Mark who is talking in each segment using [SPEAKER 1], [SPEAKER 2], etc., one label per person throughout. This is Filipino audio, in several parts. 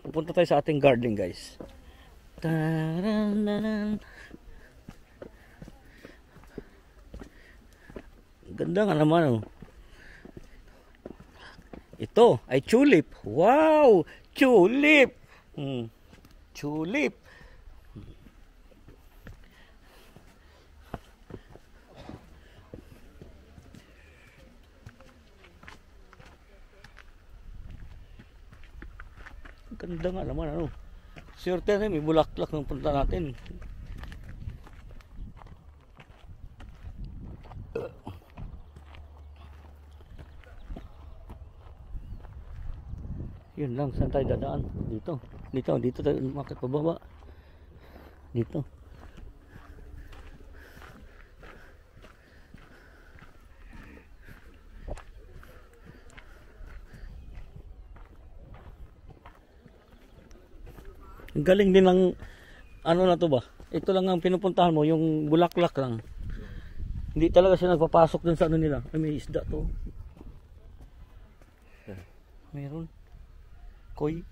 [SPEAKER 1] Pupunta tayo sa ating garden, guys. Tarananan. Ganda nga naman, oh. Ito ay tulip. Wow! Tulip! Tulip! Ganda nga naman, ano. Swerte rin, may bulaklak ng punta natin. Yun lang, saan tayo dadaan? Dito tayo umakit pababa. Dito. Ang galing din ng ano na to ba? Ito lang ang pinupuntahan mo, yung bulaklak lang. Hindi talaga siya nagpapasok dun sa ano nila. Ay, may isda to. Meron. Koy.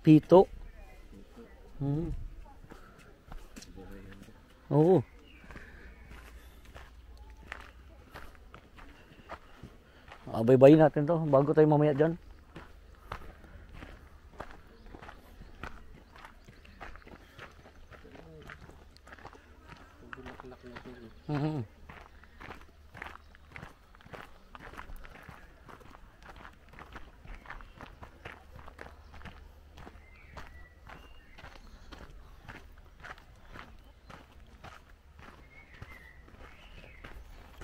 [SPEAKER 1] Pito. Oo. Baybayin natin to bago tayo mamaya dyan.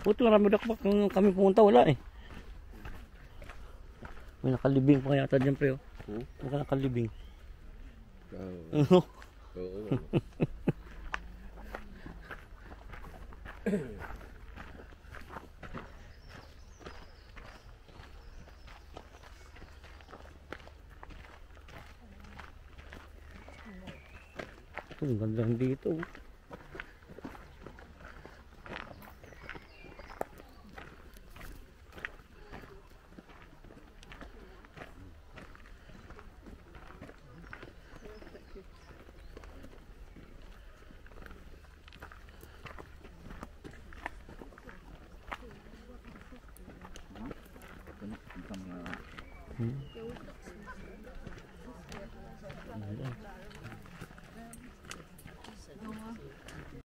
[SPEAKER 1] Puto, marami dakbak nung kami pumunta, wala eh. May nakalibing pa yata dyan, pre. May nakalibing. Oo. Ang ganda dito.